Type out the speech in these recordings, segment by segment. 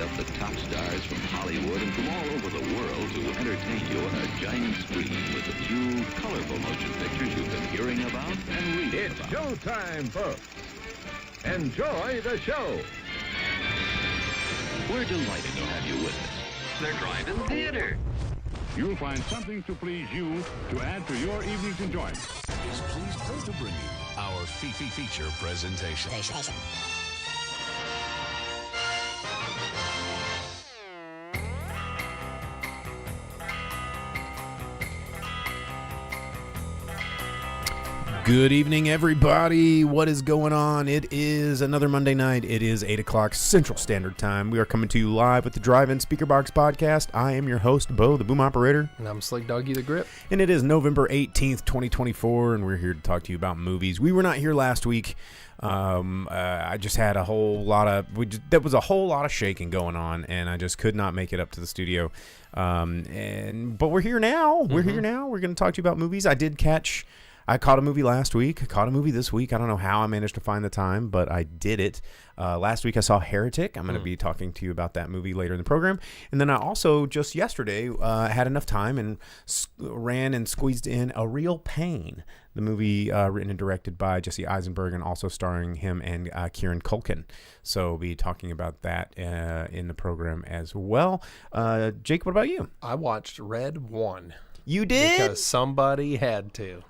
up the top stars from Hollywood and from all over the world to entertain you on a giant screen with the few colorful motion pictures you've been hearing about and reading It's about. showtime, folks. Enjoy the show. We're delighted to have you with us. They're driving theater. You'll find something to please you to add to your evening's enjoyment. Is pleased to bring you our feature presentation. Good evening, everybody. What is going on? It is another Monday night. It is 8 o'clock Central Standard Time. We are coming to you live with the Drive-In Speaker Box Podcast. I am your host, Bo, the Boom Operator. And I'm Slick Doggy, the Grip. And it is November 18th, 2024, and we're here to talk to you about movies. We were not here last week. I just had a whole lot of... there was a whole lot of shaking going on, and I just could not make it up to the studio. But we're here now. We're here now. We're going to talk to you about movies. I caught a movie last week. I caught a movie this week. I don't know how I managed to find the time, but I did it. Last week I saw Heretic. I'm going to be talking to you about that movie later in the program. And then I also, just yesterday, had enough time and ran and squeezed in A Real Pain, the movie written and directed by Jesse Eisenberg and also starring him and Kieran Culkin. So we'll be talking about that in the program as well. Jake, what about you? I watched Red 1. You did? Because somebody had to.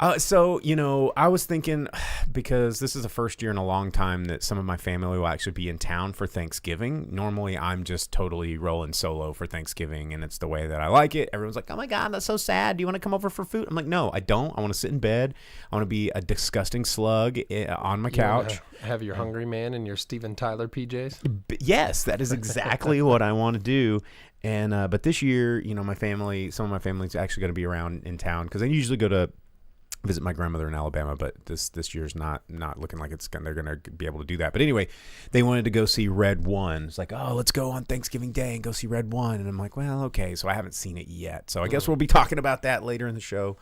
I was thinking, because this is the first year in a long time that some of my family will actually be in town for Thanksgiving. Normally, I'm just totally rolling solo for Thanksgiving, and it's the way that I like it. Everyone's like, oh my God, that's so sad. Do you want to come over for food? I'm like, no, I don't. I want to sit in bed. I want to be a disgusting slug on my couch. Have your Hungry Man and your Steven Tyler PJs? Yes, that is exactly what I want to do. And but this year, some of my family's actually going to be around in town, because I usually go to visit my grandmother in Alabama, but this year's not looking like they're going to be able to do that. But anyway, they wanted to go see Red 1. It's like, oh, let's go on Thanksgiving Day and go see Red 1. And I'm like, well, okay. So I haven't seen it yet. So I guess we'll be talking about that later in the show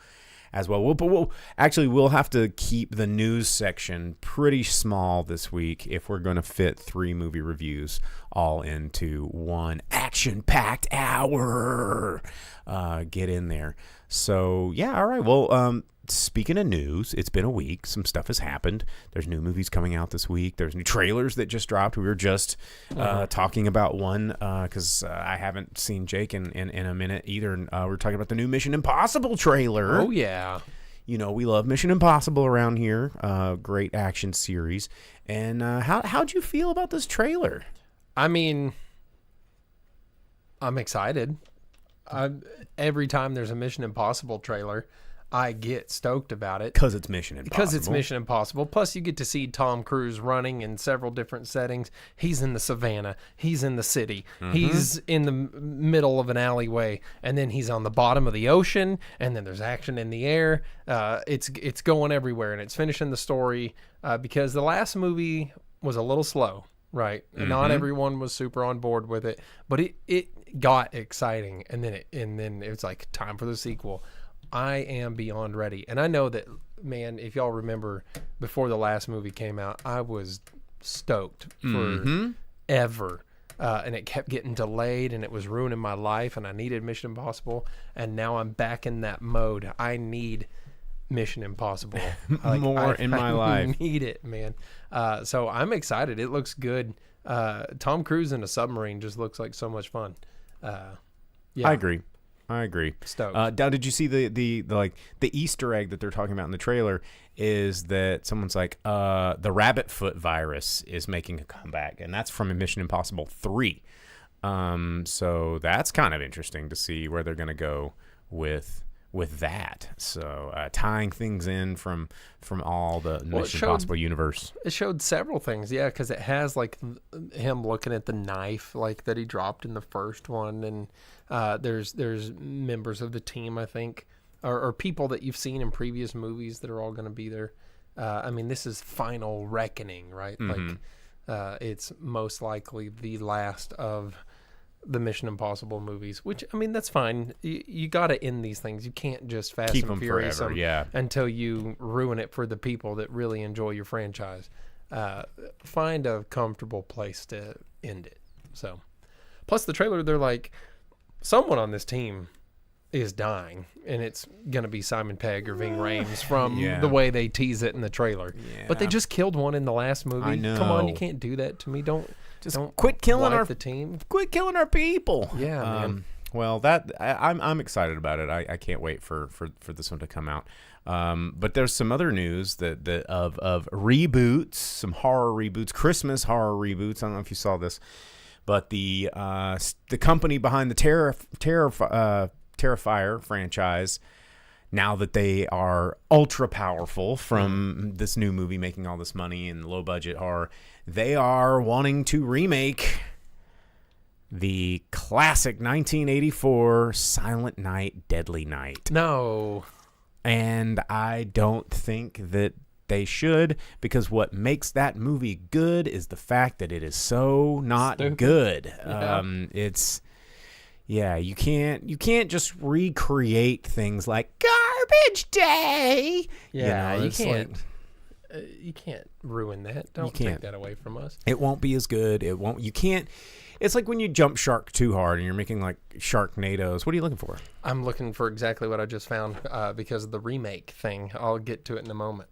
as well. We'll have to keep the news section pretty small this week if we're going to fit 3 movie reviews all into one action-packed hour. Get in there. So, yeah, all right. Well, speaking of news, it's been a week. Some stuff has happened. There's new movies coming out this week. There's new trailers that just dropped. We were just talking about one because I haven't seen Jake in a minute either. We were talking about the new Mission Impossible trailer. Oh, yeah. We love Mission Impossible around here. Great action series. And how'd you feel about this trailer? I mean, I'm excited. Every time there's a Mission Impossible trailer, I get stoked about it. Because it's Mission Impossible. Because it's Mission Impossible. Plus, you get to see Tom Cruise running in several different settings. He's in the savannah. He's in the city. He's in the middle of an alleyway. And then he's on the bottom of the ocean. And then there's action in the air. It's going everywhere. And it's finishing the story because the last movie was a little slow, right? Not everyone was super on board with it. But it got exciting. And then it was like time for the sequel. I am beyond ready. And I know that, man, if y'all remember, before the last movie came out, I was stoked for ever. And it kept getting delayed, and it was ruining my life, and I needed Mission Impossible. And now I'm back in that mode. I need Mission Impossible. More in my life. I need it, man. So I'm excited. It looks good. Tom Cruise in a submarine just looks like so much fun. Yeah. I agree. Stoked. Now, did you see the Easter egg that they're talking about in the trailer is that someone's like, the rabbit foot virus is making a comeback, and that's from Mission Impossible 3. So that's kind of interesting to see where they're going to go with that. So tying things in from all the Mission Impossible universe. It showed several things, yeah, because it has like him looking at the knife like that he dropped in the first one, and there's members of the team, I think, or people that you've seen in previous movies that are all going to be there. I mean, this is Final Reckoning, right? Like it's most likely the last of the Mission Impossible movies, which, I mean, that's fine. You got to end these things. You can't just Fast Keep and them Furious forever, them until you ruin it for the people that really enjoy your franchise. Find a comfortable place to end it. So Plus the trailer, they're like, someone on this team is dying, and it's gonna be Simon Pegg or Ving Rhames from the way they tease it in the trailer. Yeah. But they just killed one in the last movie. I know. Come on, you can't do that to me. Don't quit killing the team. Quit killing our people. Yeah, man. Well, I'm excited about it. I can't wait for this one to come out. But there's some other news that of reboots, some horror reboots, Christmas horror reboots. I don't know if you saw this, but the company behind the Terrifier franchise, now that they are ultra powerful from this new movie making all this money and low budget horror, they are wanting to remake the classic 1984 Silent Night, Deadly Night. No. And I don't think that they should, because what makes that movie good is the fact that it is so not good. Yeah. You can't just recreate things like Garbage Day. Yeah, you can't. Like, you can't ruin that. Don't take that away from us. It won't be as good. You can't. It's like when you jump shark too hard and you're making like Sharknadoes. What are you looking for? I'm looking for exactly what I just found because of the remake thing. I'll get to it in a moment.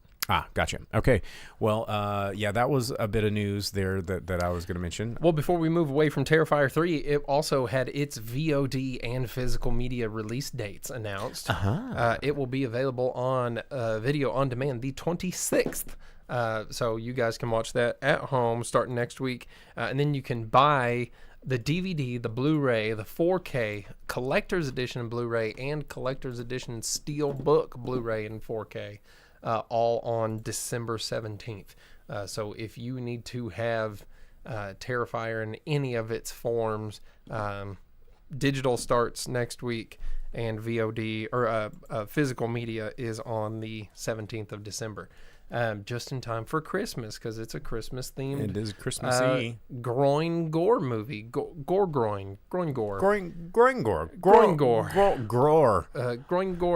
Gotcha. Okay. Well, that was a bit of news there that I was going to mention. Well, before we move away from Terrifier 3, it also had its VOD and physical media release dates announced. It will be available on video on demand the 26th. So you guys can watch that at home starting next week. And then you can buy the DVD, the Blu-ray, the 4K Collector's Edition Blu-ray, and Collector's Edition Steelbook Blu-ray in 4K. All on December 17th. So if you need to have Terrifier in any of its forms, digital starts next week, and VOD or physical media is on the 17th of December. Just in time for Christmas, because it's a Christmas themed. It is Christmassy. Groin gore movie. Groin gore. Groin gore.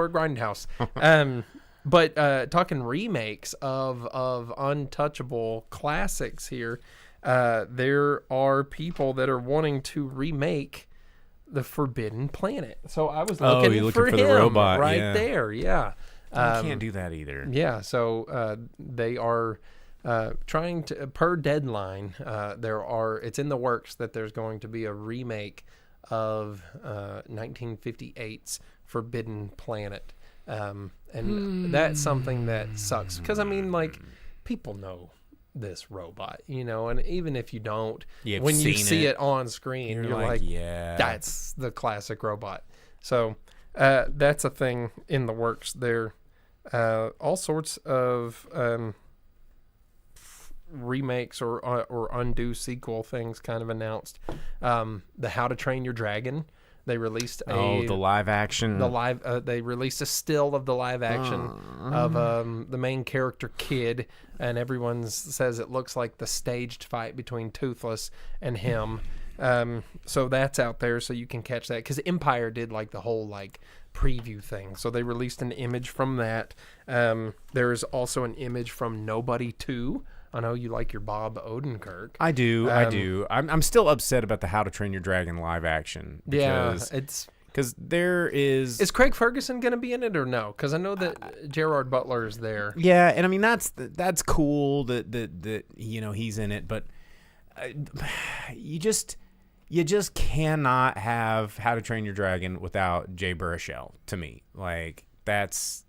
Grindhouse. But talking remakes of untouchable classics here, there are people that are wanting to remake the Forbidden Planet. So I was looking for him the robot there. Yeah. You can't do that either. Yeah. So they are trying to, per deadline, it's in the works that there's going to be a remake of 1958's Forbidden Planet. And that's something that sucks, because I mean, like, people know this robot, and even if you don't, when you see it on screen, you're like, yeah, that's the classic robot. So that's a thing in the works there. All sorts of remakes or undo sequel things kind of announced. The How to Train Your Dragon. They released the live action. They released a still of the live action of the main character Kid, and everyone says it looks like the staged fight between Toothless and him. So that's out there, so you can catch that, because Empire did like the whole like preview thing. So they released an image from that. There is also an image from Nobody 2. I know you like your Bob Odenkirk. I do. I'm still upset about the How to Train Your Dragon live action. It's because there is. Is Craig Ferguson going to be in it or no? Because I know that Gerard Butler is there. Yeah, and I mean that's cool that he's in it, but you just cannot have How to Train Your Dragon without Jay Baruchel. To me, like that's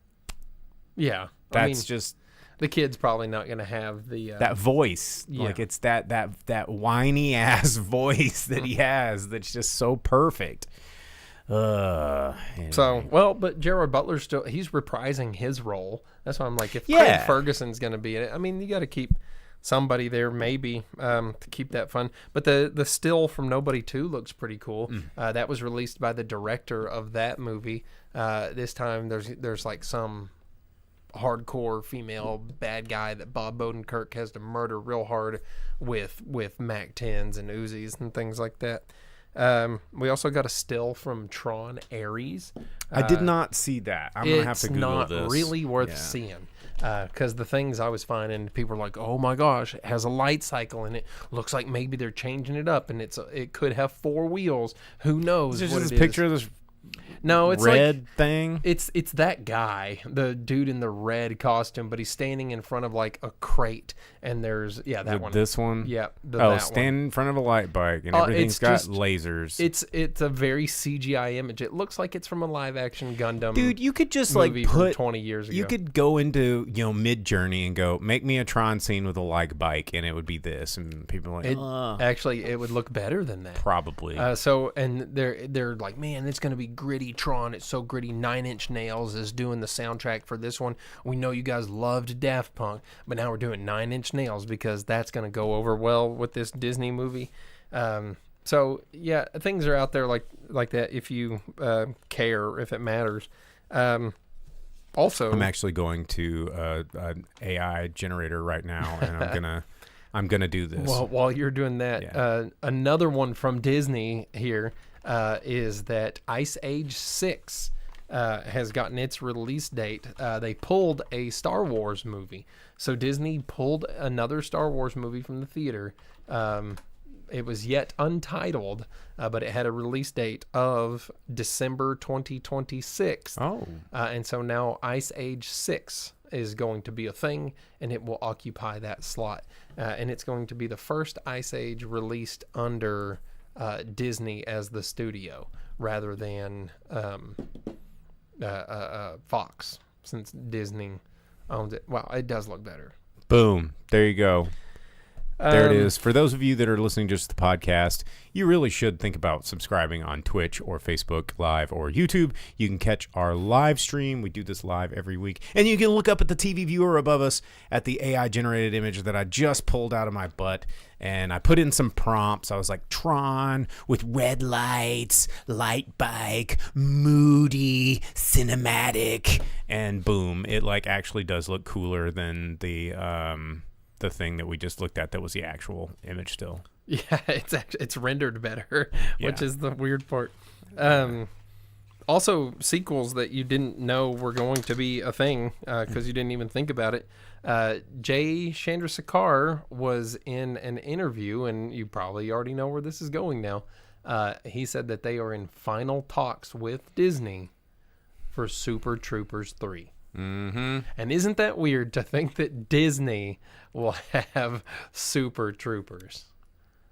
just. The kid's probably not going to have the that voice, like it's that whiny ass voice that he has that's just so perfect. Anyway. So but Gerard Butler's he's reprising his role. That's why I'm like, if Craig Ferguson's going to be in it, I mean, you got to keep somebody there maybe to keep that fun. But the still from Nobody 2 looks pretty cool. That was released by the director of that movie. This time there's like some hardcore female bad guy that Bob Odenkirk has to murder real hard with MAC-10s and Uzis and things like that. We also got a still from Tron Ares. I did not see that. I'm gonna have to Google this. It's not really worth seeing. Because the things I was finding, people were like, "Oh my gosh, it has a light cycle, and it looks like maybe they're changing it up, and it could have 4 wheels. Who knows Is what this it is?" picture of this No, it's red like thing? it's that guy, the dude in the red costume, but he's standing in front of like a crate, and there's that one. This one? Yeah. Stand in front of a light bike, and everything's got lasers. It's a very CGI image. It looks like it's from a live action Gundam. Dude, you could just movie like from put 20 years ago. You could go into Mid Journey and go make me a Tron scene with a like bike, and it would be this, and people are like Actually, it would look better than that. probably. And they're like, man, it's gonna be gritty Tron. It's so gritty. 9 Inch Nails is doing the soundtrack for this one. We know you guys loved Daft Punk, but now we're doing 9 Inch Nails because that's gonna go over well with this Disney movie. So yeah, things are out there like that if you care, if it matters. Also, I'm actually going to an AI generator right now, and I'm gonna do this. Well, while you're doing that, another one from Disney here is that Ice Age 6 has gotten its release date. They pulled a Star Wars movie. So Disney pulled another Star Wars movie from the theater. It was yet untitled, but it had a release date of December 2026. Oh. And so now Ice Age 6 is going to be a thing, and it will occupy that slot. And it's going to be the first Ice Age released under Disney as the studio rather than Fox, since Disney owns it. Wow, it does look better. Boom. There you go. There it is. For those of you that are listening just to the podcast, you really should think about subscribing on Twitch or Facebook Live or YouTube. You can catch our live stream. We do this live every week. And you can look up at the TV viewer above us at the AI-generated image that I just pulled out of my butt. And I put in some prompts. I was like, Tron with red lights, light bike, moody, cinematic. And boom, it like actually does look cooler than the thing that we just looked at that was the actual image still. Yeah, it's rendered better, which Yeah. is the weird part. Also, sequels that you didn't know were going to be a thing because you didn't even think about it. Jay Chandrasekhar was in an interview, and you probably already know where this is going now. He said that they are in final talks with Disney for Super Troopers 3. Mm-hmm. And isn't that weird to think that Disney will have Super Troopers?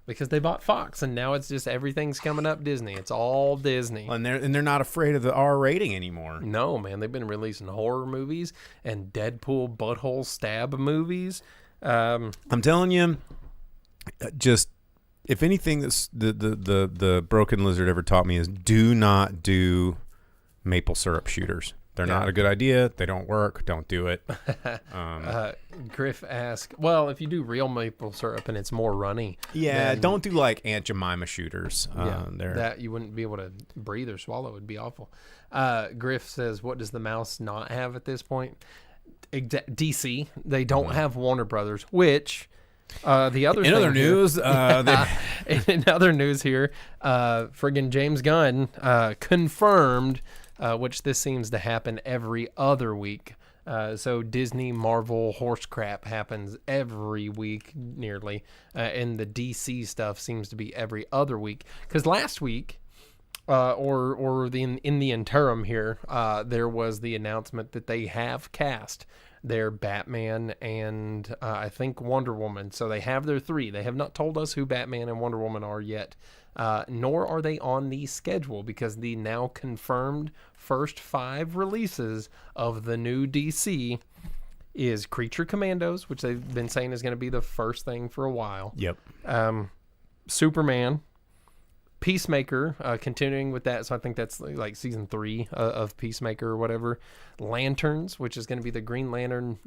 Because they bought Fox, and now it's just everything's coming up Disney. It's all Disney. And they're not afraid of the R rating anymore. No, man, they've been releasing horror movies and Deadpool butthole stab movies. I'm telling you, just if anything, that's the Broken Lizard ever taught me is do not do maple syrup shooters. They're not a good idea. They don't work. Don't do it. Griff asked, well, if you do real maple syrup and it's more runny. Yeah, then, don't do like Aunt Jemima shooters. that you wouldn't be able to breathe or swallow. It would be awful. Griff says, what does the mouse not have at this point? DC. They don't have Warner Brothers, which... the other in other news, in other news here, friggin' James Gunn confirmed, which this seems to happen every other week. So Disney Marvel horse crap happens every week nearly, and the DC stuff seems to be every other week. Because last week, in the interim here, there was the announcement that they have cast their Batman and I think Wonder Woman. So they have their 3. They have not told us who Batman and Wonder Woman are yet, nor are they on the schedule because the now confirmed first 5 releases of the new DC is Creature Commandos, which they've been saying is going to be the first thing for a while. Yep. Superman, Peacemaker, continuing with that, so I think that's like season 3 of Peacemaker or whatever. Lanterns, which is going to be the Green Lantern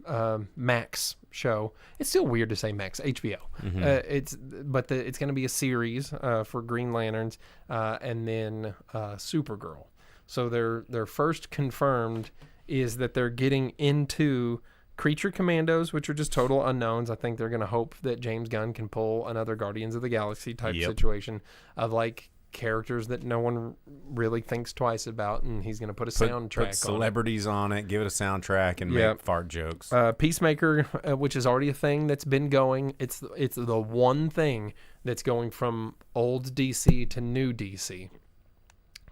Max show. It's still weird to say Max, HBO. Mm-hmm. It's going to be a series for Green Lanterns, and then Supergirl. So their first confirmed is that they're getting into Creature Commandos, which are just total unknowns. I think they're going to hope that James Gunn can pull another Guardians of the Galaxy type situation of like characters that no one really thinks twice about, and he's going to put a soundtrack Put on celebrities on it, give it a soundtrack, and make fart jokes. Peacemaker, which is already a thing that's been going. It's the one thing that's going from old DC to new DC.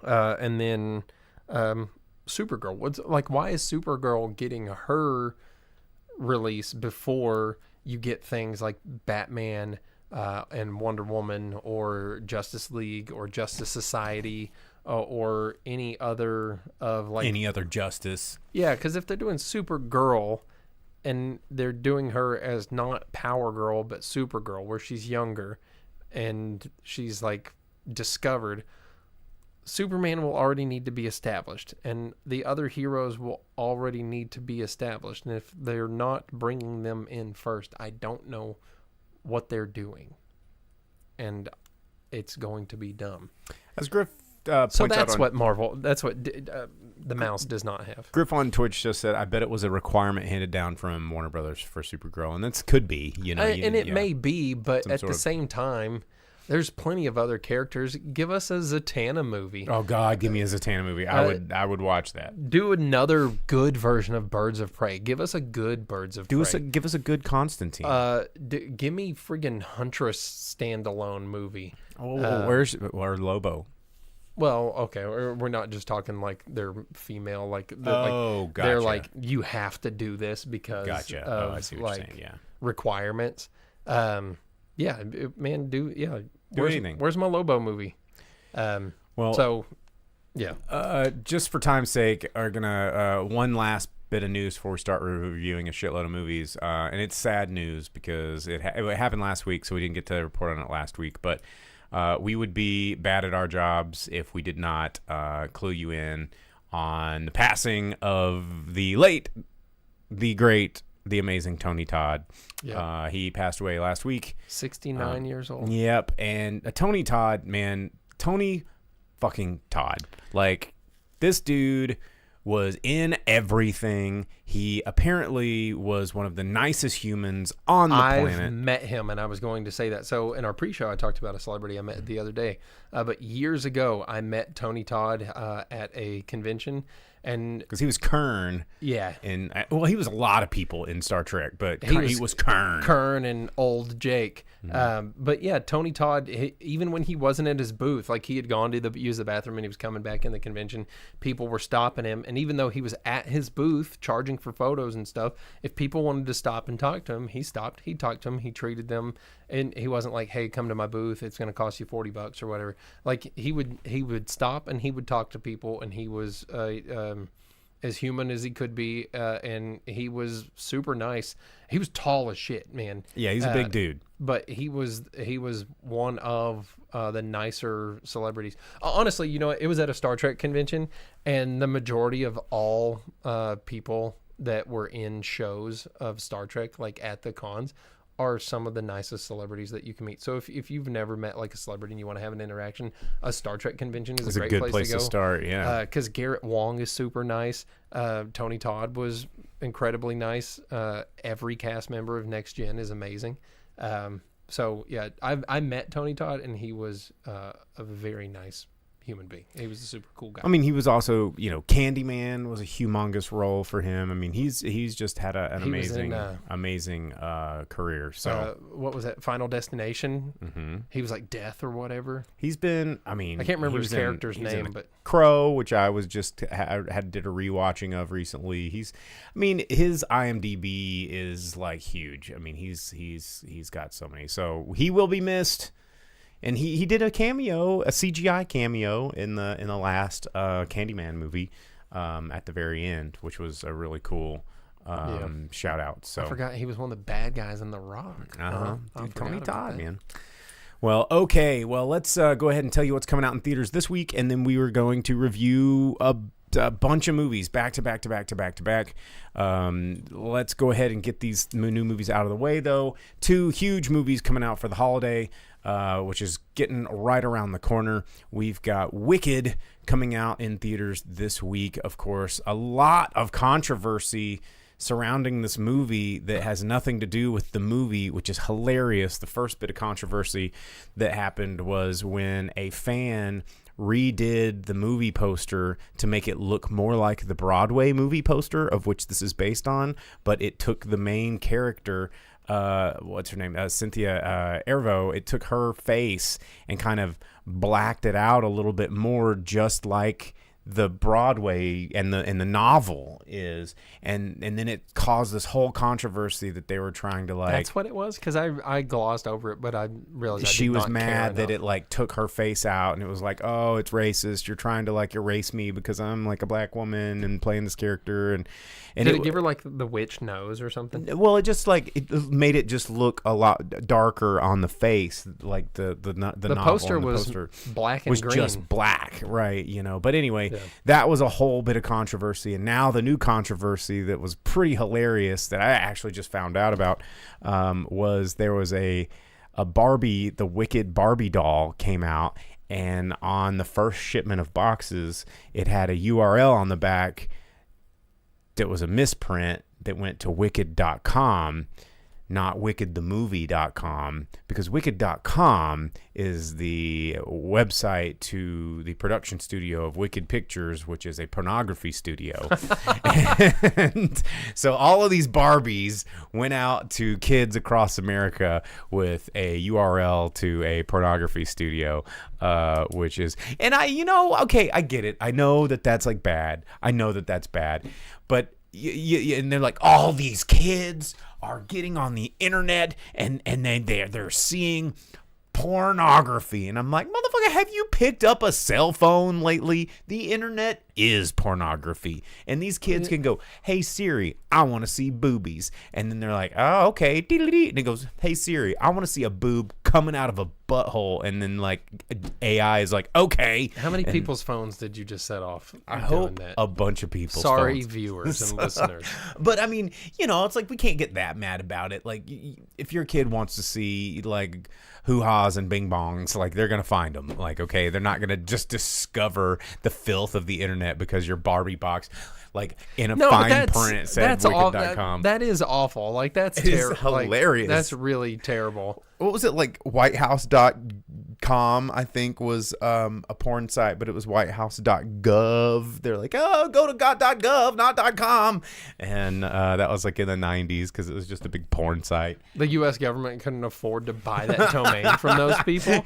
And then Supergirl. Why is Supergirl getting her release before you get things like Batman and Wonder Woman or Justice League or Justice Society or any other Justice? Yeah, because if they're doing Supergirl and they're doing her as not Power Girl but Supergirl, where she's younger and she's like discovered, Superman will already need to be established, and the other heroes will already need to be established. And if they're not bringing them in first, I don't know what they're doing, and it's going to be dumb. As Griff points so that's out what Marvel. That's what the mouse does not have. Griff on Twitch just said, "I bet it was a requirement handed down from Warner Brothers for Supergirl," and that could be, and it may be, but at the same time, there's plenty of other characters. Give us a Zatanna movie. Oh God, give me a Zatanna movie. I would watch that. Do another good version of Birds of Prey. Give us a good Birds of Prey. Give us a good Constantine. Give me friggin' Huntress standalone movie. Or Lobo? Well, okay, we're not just talking like they're female. Gotcha. They're like, you have to do this because of I see what you're saying. Yeah, requirements. Yeah, man, do anything. Where's my Lobo movie? Just for time's sake, are gonna one last bit of news before we start reviewing a shitload of movies, and it's sad news because it happened last week, so we didn't get to report on it last week. But we would be bad at our jobs if we did not clue you in on the passing of the late, the great, the amazing Tony Todd. Yep. He passed away last week. 69 years old. Yep. And Tony Todd, man, Tony fucking Todd. Like, this dude was in everything. He apparently was one of the nicest humans on the planet. I've met him, and I was going to say that. So in our pre-show, I talked about a celebrity I met the other day. But years ago, I met Tony Todd at a convention. And because he was Kern, yeah, and he was a lot of people in Star Trek, but he was Kern and old Jake. Mm-hmm. But yeah, Tony Todd, even when he wasn't at his booth, like he had gone to use the bathroom and he was coming back in the convention, people were stopping him, and even though he was at his booth charging for photos and stuff, if people wanted to stop and talk to him, he stopped. He talked to them. He treated them, and he wasn't like, "Hey, come to my booth. It's going to cost you $40 or whatever." Like he would stop and he would talk to people, and he was as human as he could be, and he was super nice. He was tall as shit, man. Yeah, he's a big dude. But he was one of the nicer celebrities. Honestly, it was at a Star Trek convention, and the majority of all people that were in shows of Star Trek, like at the cons, are some of the nicest celebrities that you can meet. So if you've never met like a celebrity and you want to have an interaction, a Star Trek convention is a great good place to go. Start. Yeah, because Garrett Wong is super nice. Tony Todd was incredibly nice. Every cast member of Next Gen is amazing. So yeah, I met Tony Todd, and he was a very nice human being. He was a super cool guy. I mean, he was also, Candyman was a humongous role for him. I mean, he's just had an amazing career. So what was that? Final Destination? Mm-hmm. He was like Death or whatever. He's been, I can't remember his character's name, but Crow, which I was just did a rewatching of recently. His IMDb is like huge. I mean, he's got so many. So he will be missed. And he did a CGI cameo in the last Candyman movie at the very end, which was a really cool shout out. So I forgot he was one of the bad guys in The Rock. Tony Todd, man. Well, okay. Well, let's go ahead and tell you what's coming out in theaters this week, and then we were going to review a bunch of movies back to back. Let's go ahead and get these new movies out of the way, though. 2 huge movies coming out for the holiday, which is getting right around the corner. We've got Wicked coming out in theaters this week. Of course, a lot of controversy surrounding this movie that has nothing to do with the movie, which is hilarious. The first bit of controversy that happened was when a fan redid the movie poster to make it look more like the Broadway movie poster of which this is based on, but it took the main character, what's her name, Cynthia Erivo, it took her face and kind of blacked it out a little bit more, just like the Broadway and the novel is, and then it caused this whole controversy that they were trying to, like, That's what it was, because I glossed over it, but I realized she was not mad care that it, like, took her face out, and it was like, oh, it's racist, you're trying to, like, erase me because I'm, like, a black woman and playing this character, and Did it give her, like, the witch nose or something? well, it just, like, it made it just look a lot darker on the face, like the novel poster and the was poster black and was green. just black, right? You know, but anyway, that was a whole bit of controversy, and now the new controversy that was pretty hilarious that I actually just found out about was there was a Barbie, the Wicked Barbie doll came out, and on the first shipment of boxes, it had a URL on the back that was a misprint that went to wicked.com, not wickedthemovie.com, because wicked.com is the website to the production studio of Wicked Pictures, which is a pornography studio. And so all of these Barbies went out to kids across America with a URL to a pornography studio, which is, and okay, I get it. I know that that's like bad. I know that that's bad, but and they're like, all these kids are getting on the internet and they're seeing pornography, and I'm like, motherfucker, have you picked up a cell phone lately? The internet is pornography, and these kids can go, hey Siri, I want to see boobies, and then they're like, oh, okay, dee-dee-dee. And it goes, hey Siri, I want to see a boob coming out of a butthole, and then like AI is like, okay. How many people's phones did you just set off? I doing hope that? a bunch of people. Sorry, viewers and listeners. But I mean, it's like we can't get that mad about it. Like, if your kid wants to see like hoo-has and bing bongs, like, they're gonna find them. Like, okay, they're not gonna just discover the filth of the internet because your Barbie box, like, in a fine print said wicked.com. That is awful. Like, that's hilarious. That's really terrible. What was it, like whitehouse.com, I think, was a porn site, but it was whitehouse.gov. They're like, oh, go to god.gov, not .com. And that was like in the 90s because it was just a big porn site. The U.S. government couldn't afford to buy that domain from those people.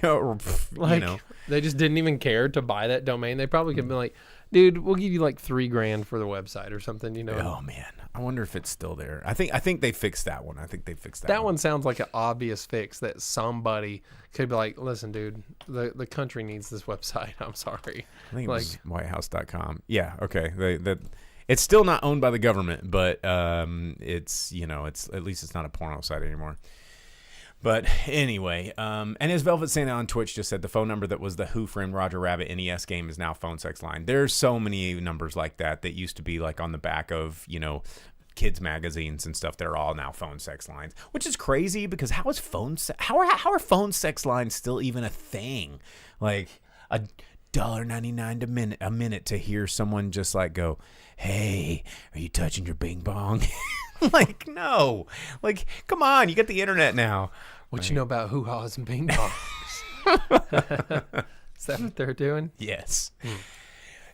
They just didn't even care to buy that domain. They probably could be like, dude, we'll give you like $3,000 for the website or something, Oh man, I wonder if it's still there. I think they fixed that one. I think they fixed that. That one sounds like an obvious fix that somebody could be like, listen, dude, the country needs this website. I'm sorry. I think it was whitehouse.com. Yeah, okay. It's still not owned by the government, but it's it's at least it's not a porno site anymore. But anyway, and as Velvet Santa on Twitch just said, the phone number that was the Who Framed Roger Rabbit NES game is now phone sex line. There's so many numbers like that used to be like on the back of, kids magazines and stuff. They're all now phone sex lines, which is crazy because how are phone sex lines still even a thing? Like $1.99 a minute to hear someone just like go, hey, are you touching your bing bong? Like, no. Like, come on, you got the internet now. What you know about hoo-has and bing bongs? Is that what they're doing? Yes.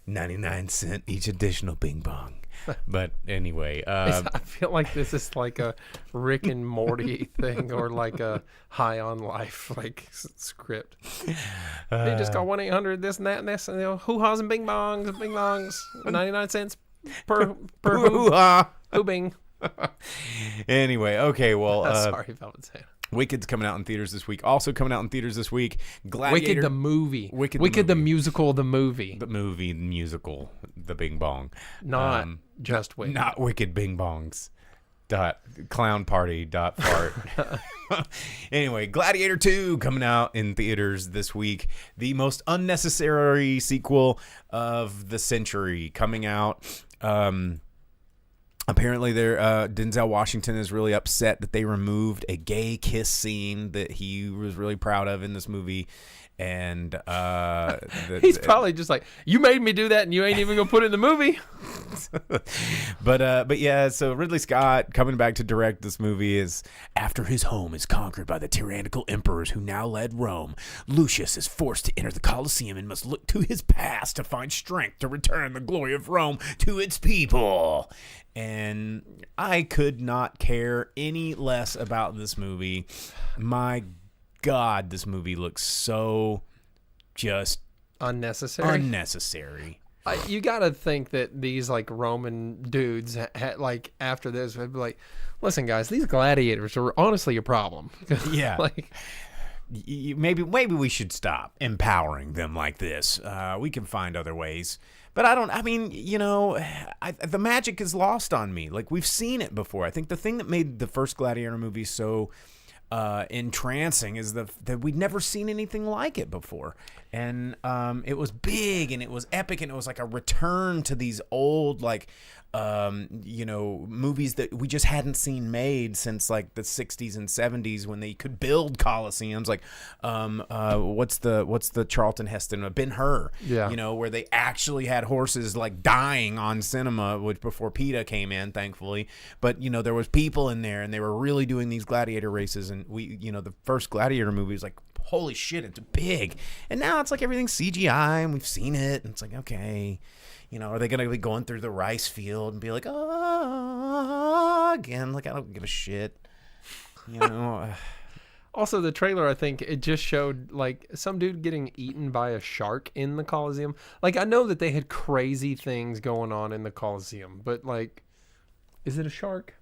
99 cents each additional bing bong. But anyway, I feel like this is like a Rick and Morty thing, or like a High on Life like script. They just got 1-800 this and that and this, and hoo-has and bing bongs, 99 cents per hoo-ha, hoo-bing. Anyway, okay, well, sorry about that. Wicked's coming out in theaters this week. Also coming out in theaters this week, Gladiator. Wicked the movie. Wicked the musical, the movie. The movie, the musical, the Bing Bong. Not just Wicked. Not Wicked Bing Bongs. Clown party fart. Anyway, Gladiator 2 coming out in theaters this week. The most unnecessary sequel of the century coming out. Apparently, Denzel Washington is really upset that they removed a gay kiss scene that he was really proud of in this movie. And he's probably just like, you made me do that and you ain't even gonna put it in the movie. But yeah, so Ridley Scott coming back to direct this movie is after his home is conquered by the tyrannical emperors who now led Rome. Lucius is forced to enter the Colosseum and must look to his past to find strength to return the glory of Rome to its people. And I could not care any less about this movie. My God, this movie looks so just unnecessary. You gotta think that these like Roman dudes like after this would be like, listen guys, these gladiators are honestly a problem. Yeah. Like maybe we should stop empowering them like this. We can find other ways. But the magic is lost on me. Like, we've seen it before. I think the thing that made the first Gladiator movie so entrancing is that we'd never seen anything like it before. And it was big and it was epic and it was like a return to these old, like, movies that we just hadn't seen made since like the 60s and 70s when they could build coliseums. Like, what's the Charlton Heston, Ben-Hur? Yeah. Where they actually had horses like dying on cinema, which before PETA came in, thankfully. But there was people in there, and they were really doing these gladiator races. And the first Gladiator movie was like, holy shit, it's big. And now it's like everything's CGI, and we've seen it, and it's like, okay. Are they going to be going through the rice field and be like, again? Like, I don't give a shit. Also, the trailer, I think, it just showed, like, some dude getting eaten by a shark in the Coliseum. Like, I know that they had crazy things going on in the Coliseum, but, like, is it a shark?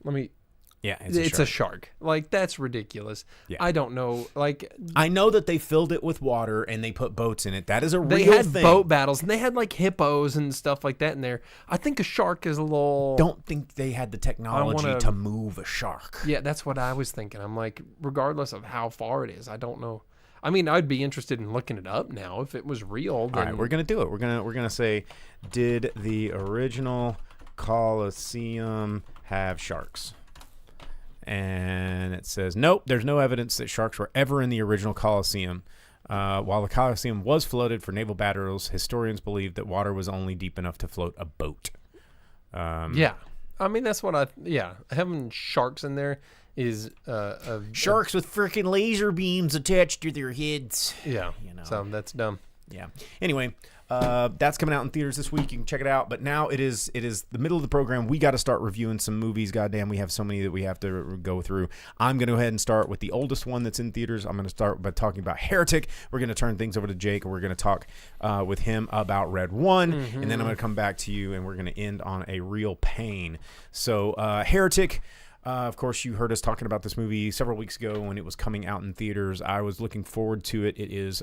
Yeah, it's a shark. Like, that's ridiculous. Yeah. I don't know. Like, I know that they filled it with water and they put boats in it. That is a real thing. They had boat battles and they had like hippos and stuff like that in there. I think a shark is a little. Don't think they had the technology to move a shark. Yeah, that's what I was thinking. I'm like, regardless of how far it is, I don't know. I mean, I'd be interested in looking it up now if it was real. Then... All right, we're gonna do it. We're gonna say, did the original Colosseum have sharks? And it says, nope, there's no evidence that sharks were ever in the original Colosseum. While the Colosseum was flooded for naval battles, historians believe that water was only deep enough to float a boat. Yeah. I mean, that's what having sharks in there is... sharks with freaking laser beams attached to their heads. Yeah, so that's dumb. Yeah. Anyway... that's coming out in theaters this week. You can check it out. But now it is the middle of the program. We got to start reviewing some movies. Goddamn, we have so many that we have to go through. I'm going to go ahead and start with the oldest one that's in theaters. I'm going to start by talking about Heretic. We're going to turn things over to Jake, and we're going to talk with him about Red One. And then I'm going to come back to you, and we're going to end on a real pain. So Heretic... of course, you heard us talking about this movie several weeks ago when it was coming out in theaters. I was looking forward to it. It is...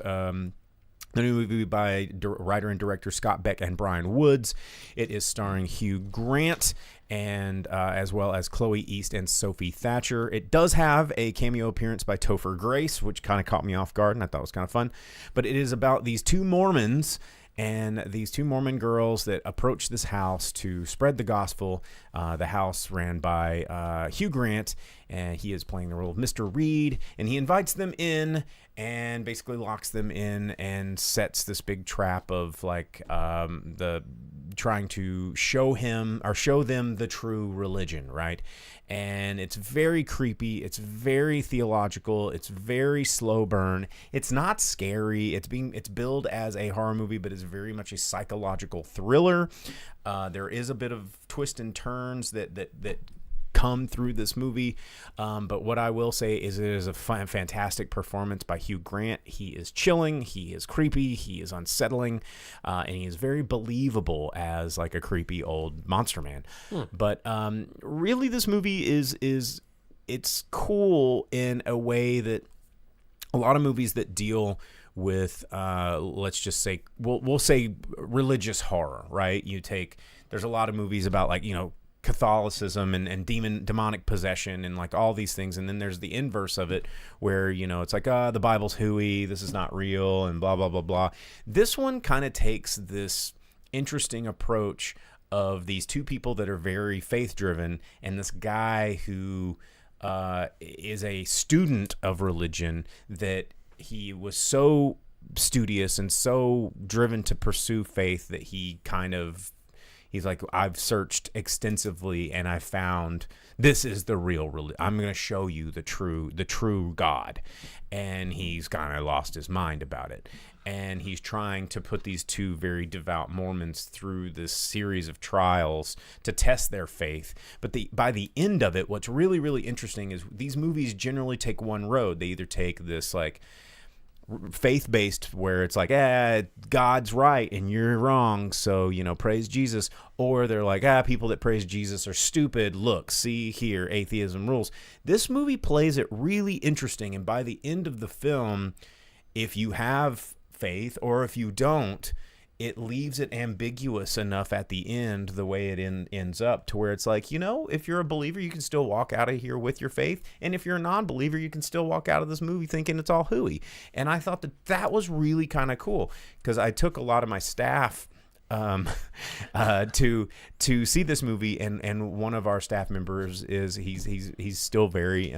the new movie by writer and director Scott Beck and Brian Woods. It is starring Hugh Grant and as well as Chloe East and Sophie Thatcher. It does have a cameo appearance by Topher Grace, which kind of caught me off guard, and I thought it was kind of fun. But it is about these two Mormons and these two Mormon girls that approach this house to spread the gospel. The house ran by Hugh Grant, and he is playing the role of Mr. Reed, and he invites them in and basically locks them in and sets this big trap of like the trying to show them the true religion, right? And it's very creepy. It's very theological. It's very slow burn. It's not scary. It's billed as a horror movie, but it's very much a psychological thriller. There is a bit of twists and turns that come through this movie, but what I will say is it is a fantastic performance by Hugh Grant. He is chilling, he is creepy, he is unsettling, and he is very believable as like a creepy old monster man. But really, this movie it's cool in a way that a lot of movies that deal with let's just say we'll say religious horror, right? There's a lot of movies about like Catholicism and demonic possession and like all these things, and then there's the inverse of it where it's like the Bible's hooey, this is not real, and blah blah blah blah. This one kind of takes this interesting approach of these two people that are very faith driven, and this guy who is a student of religion, that he was so studious and so driven to pursue faith that he kind of He's like, I've searched extensively and I found this is the real religion. I'm going to show you the true God. And he's kind of lost his mind about it. And he's trying to put these two very devout Mormons through this series of trials to test their faith. But by the end of it, what's really, really interesting is these movies generally take one road. They either take this like faith-based where it's like, God's right and you're wrong, so, praise Jesus. Or they're like, people that praise Jesus are stupid. Look, see here, atheism rules. This movie plays it really interesting, and by the end of the film, if you have faith or if you don't, it leaves it ambiguous enough at the end, the way it ends up, to where it's like, if you're a believer, you can still walk out of here with your faith. And if you're a non-believer, you can still walk out of this movie thinking it's all hooey. And I thought that was really kind of cool, because I took a lot of my staff to see this movie. And one of our staff members he's still very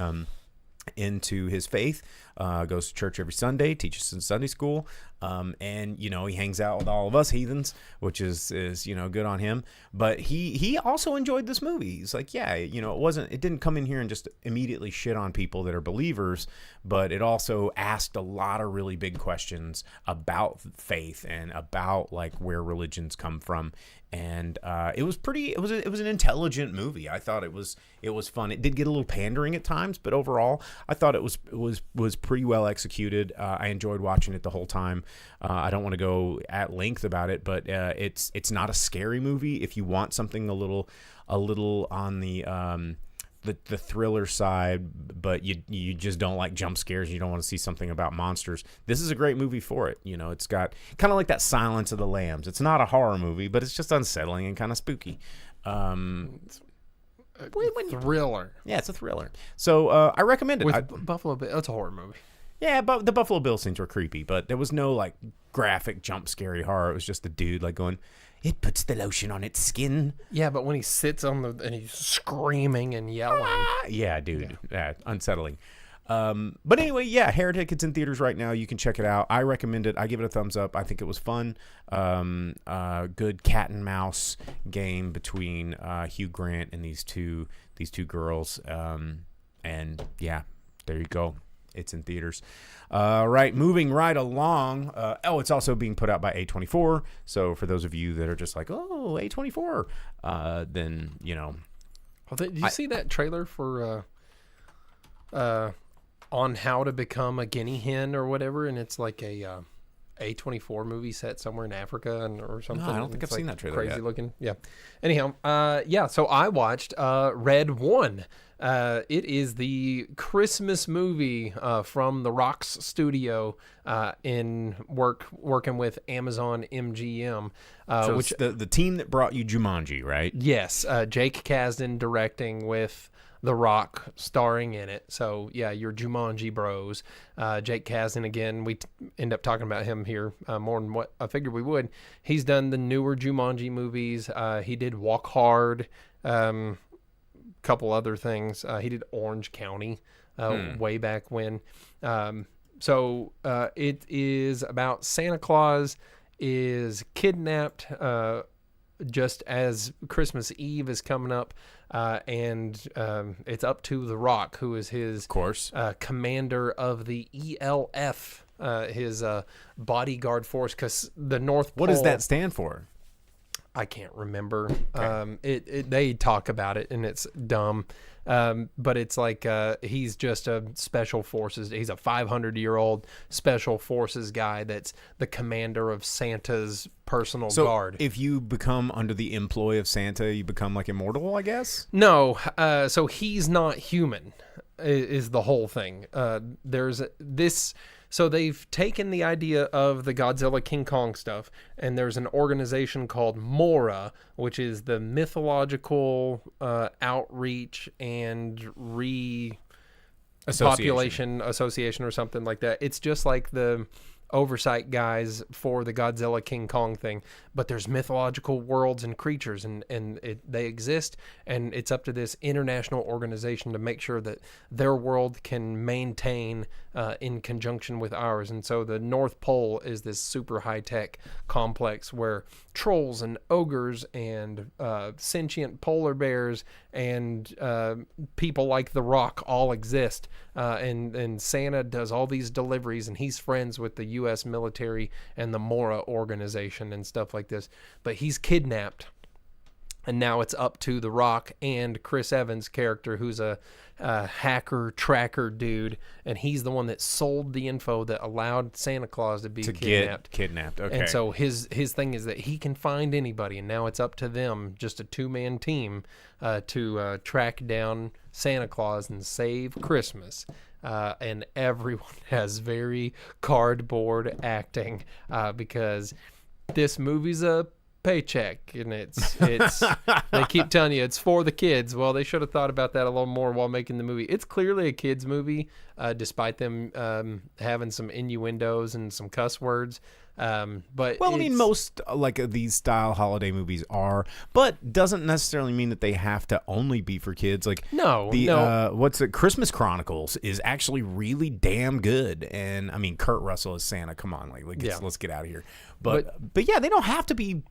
into his faith, goes to church every Sunday, teaches in Sunday school, and he hangs out with all of us heathens, which is good on him. But he also enjoyed this movie. He's like, it didn't come in here and just immediately shit on people that are believers, but it also asked a lot of really big questions about faith and about like where religions come from. And it was an intelligent movie. I thought it was fun. It did get a little pandering at times, but overall I thought it was pretty well executed. I enjoyed watching it the whole time. I don't want to go at length about it, but it's not a scary movie. If you want something a little on the thriller side, but you just don't like jump scares, you don't want to see something about monsters, this is a great movie for it. It's got kind of like that Silence of the Lambs. It's not a horror movie, but it's just unsettling and kind of spooky. Thriller. Yeah, it's a thriller. So I recommend it. With Buffalo Bill. It's a horror movie. Yeah, but the Buffalo Bill scenes were creepy, but there was no like graphic jump scary horror. It was just a dude like going, "It puts the lotion on its skin." Yeah, but when he sits and he's screaming and yelling. Yeah, dude. Yeah, unsettling. But anyway, Heretic, it's in theaters right now. You can check it out. I recommend it. I give it a thumbs up. I think it was fun. Good cat and mouse game between Hugh Grant and these two girls. And yeah, there you go. It's in theaters. Right, moving right along. It's also being put out by A24. So for those of you that are just like, oh, A24, then Did you see that trailer for on how to become a guinea hen or whatever? And it's like a A24 movie set somewhere in Africa or something. No, I don't think I've seen that trailer crazy yet. Looking. Yeah. Anyhow, so I watched Red One. It is the Christmas movie from the Rocks studio working with Amazon MGM. So Which it's the team that brought you Jumanji, right? Yes, Jake Kasdan directing with The Rock starring in it. So yeah, your Jumanji bros. Jake Kasdan, again, we end up talking about him here more than what I figured we would. He's done the newer Jumanji movies. He did Walk Hard. Couple other things. He did Orange County way back when. So it is about Santa Claus is kidnapped just as Christmas Eve is coming up, and it's up to The Rock, who is his commander of the ELF, his bodyguard force, because the North Pole... What does that stand for? I can't remember. Okay. They talk about it and it's dumb. But it's like he's just a special forces. He's a 500-year-old special forces guy that's the commander of Santa's personal guard. If you become under the employ of Santa, you become like immortal, I guess? No. So he's not human is the whole thing. There's this... So they've taken the idea of the Godzilla King Kong stuff, and there's an organization called MORA, which is the Mythological Outreach and Repopulation Association or something like that. It's just like the oversight guys for the Godzilla King Kong thing, but there's mythological worlds and creatures, and they exist, and it's up to this international organization to make sure that their world can maintain in conjunction with ours. And so the North Pole is this super high-tech complex where trolls and ogres and sentient polar bears and people like The Rock all exist, and Santa does all these deliveries, and he's friends with the U.S. military and the Mora organization and stuff like this, but he's kidnapped, and now it's up to The Rock and Chris Evans' character, who's a hacker tracker dude, and he's the one that sold the info that allowed Santa Claus to be kidnapped. Get kidnapped. Okay. And so his thing is that he can find anybody, and now it's up to them, just a 2-man team, to track down Santa Claus and save Christmas. And everyone has very cardboard acting, because this movie's a paycheck, and it's they keep telling you it's for the kids. Well, they should have thought about that a little more while making the movie. It's clearly a kids movie, despite them having some innuendos and some cuss words. But well, I mean, most these style holiday movies are, but doesn't necessarily mean that they have to only be for kids. Like no. What's it? Christmas Chronicles is actually really damn good, and I mean, Kurt Russell as Santa. Come on, let's get out of here. But yeah, they don't have to be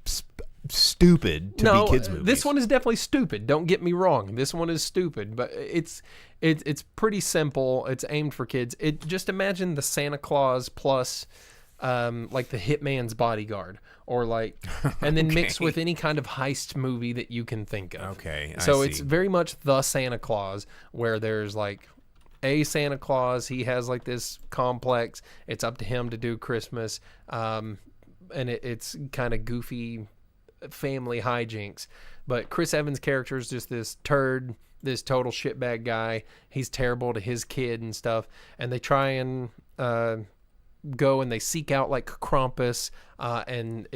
stupid to be kids movies. This one is definitely stupid. Don't get me wrong. This one is stupid, but it's pretty simple. It's aimed for kids. Just imagine the Santa Claus plus like the Hitman's Bodyguard, or and then mixed with any kind of heist movie that you can think of. Okay, so it's very much the Santa Claus, where there's a Santa Claus. He has this complex. It's up to him to do Christmas, and it's kind of goofy family hijinks. But Chris Evans' character is just this turd, this total shitbag guy. He's terrible to his kid and stuff, and they try and go and they seek out Krampus, and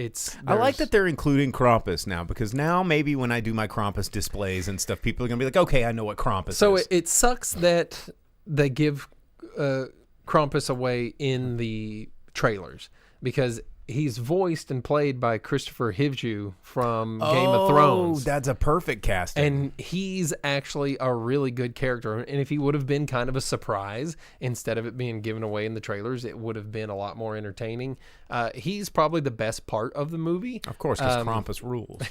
I like that they're including Krampus now, because now maybe when I do my Krampus displays and stuff, people are gonna be like, okay, I know what Krampus is. So it sucks that they give Krampus away in the trailers, because he's voiced and played by Christopher Hivju from Game of Thrones. Oh, that's a perfect casting. And he's actually a really good character. And if he would have been kind of a surprise, instead of it being given away in the trailers, it would have been a lot more entertaining. He's probably the best part of the movie. Of course, because Krampus rules.